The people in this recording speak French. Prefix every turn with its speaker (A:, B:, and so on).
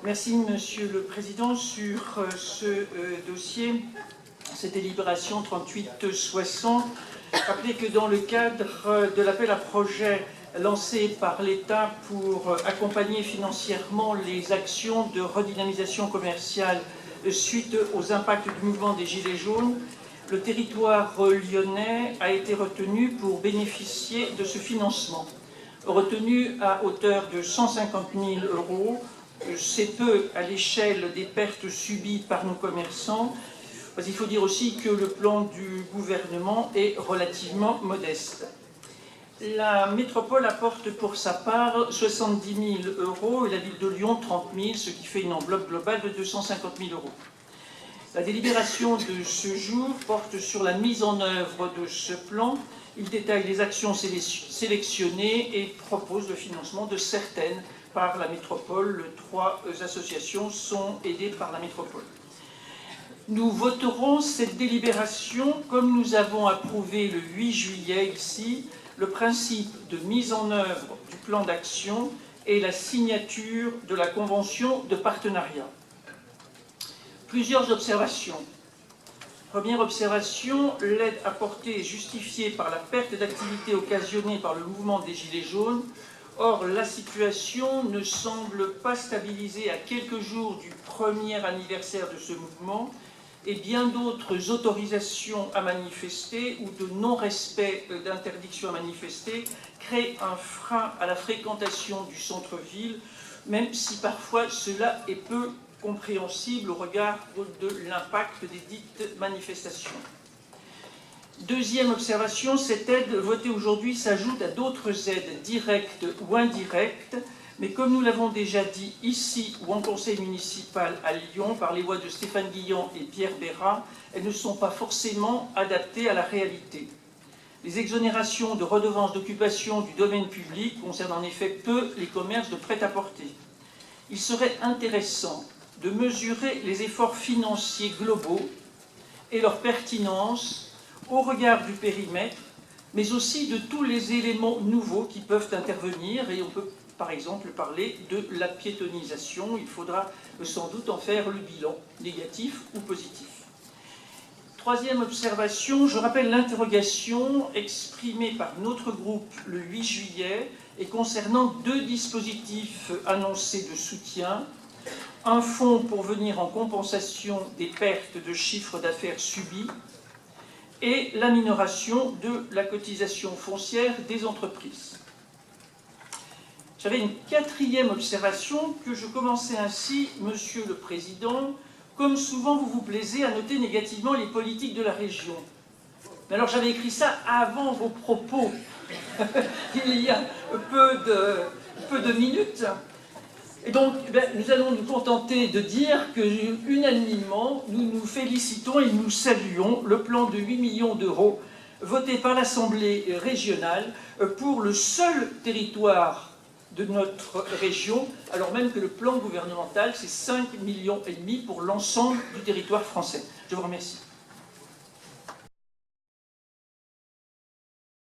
A: Merci, Monsieur le Président. Sur ce dossier, cette délibération 38-60, rappelez que dans le cadre de l'appel à projet lancé par l'État pour accompagner financièrement les actions de redynamisation commerciale suite aux impacts du mouvement des Gilets jaunes, le territoire lyonnais a été retenu pour bénéficier de ce financement. Retenu à hauteur de 150 000 €, c'est peu à l'échelle des pertes subies par nos commerçants. Il faut dire aussi que le plan du gouvernement est relativement modeste. La métropole apporte pour sa part 70 000 € et la ville de Lyon 30 000, ce qui fait une enveloppe globale de 250 000 €. La délibération de ce jour porte sur la mise en œuvre de ce plan. Il détaille les actions sélectionnées et propose le financement de certaines par la métropole. 3 associations sont aidées par la métropole. Nous voterons cette délibération comme nous avons approuvé le 8 juillet ici le principe de mise en œuvre du plan d'action et la signature de la convention de partenariat. Plusieurs observations. Première observation, l'aide apportée est justifiée par la perte d'activité occasionnée par le mouvement des Gilets jaunes. Or, la situation ne semble pas stabilisée à quelques jours du premier anniversaire de ce mouvement et bien d'autres autorisations à manifester ou de non-respect d'interdiction à manifester créent un frein à la fréquentation du centre-ville, même si parfois cela est peu compréhensible au regard de l'impact des dites manifestations. Deuxième observation, cette aide votée aujourd'hui s'ajoute à d'autres aides directes ou indirectes, mais comme nous l'avons déjà dit ici ou en conseil municipal à Lyon par les voix de Stéphane Guillan et Pierre Bérat, elles ne sont pas forcément adaptées à la réalité. Les exonérations de redevances d'occupation du domaine public concernent en effet peu les commerces de prêt-à-porter. Il serait intéressant de mesurer les efforts financiers globaux et leur pertinence au regard du périmètre, mais aussi de tous les éléments nouveaux qui peuvent intervenir, et on peut par exemple parler de la piétonisation. Il faudra sans doute en faire le bilan, négatif ou positif. Troisième observation, je rappelle l'interrogation exprimée par notre groupe le 8 juillet et concernant 2 dispositifs annoncés de soutien. Un fonds pour venir en compensation des pertes de chiffre d'affaires subies et la minoration de la cotisation foncière des entreprises. J'avais une 4e observation que je commençais ainsi, Monsieur le Président. Comme souvent, vous vous plaisez à noter négativement les politiques de la région. Mais alors, j'avais écrit ça avant vos propos, il y a peu de minutes. Et donc, nous allons nous contenter de dire que, unanimement, nous nous félicitons et nous saluons le plan de 8 millions d'euros voté par l'Assemblée régionale pour le seul territoire de notre région, alors même que le plan gouvernemental, c'est 5,5 millions pour l'ensemble du territoire français. Je vous remercie.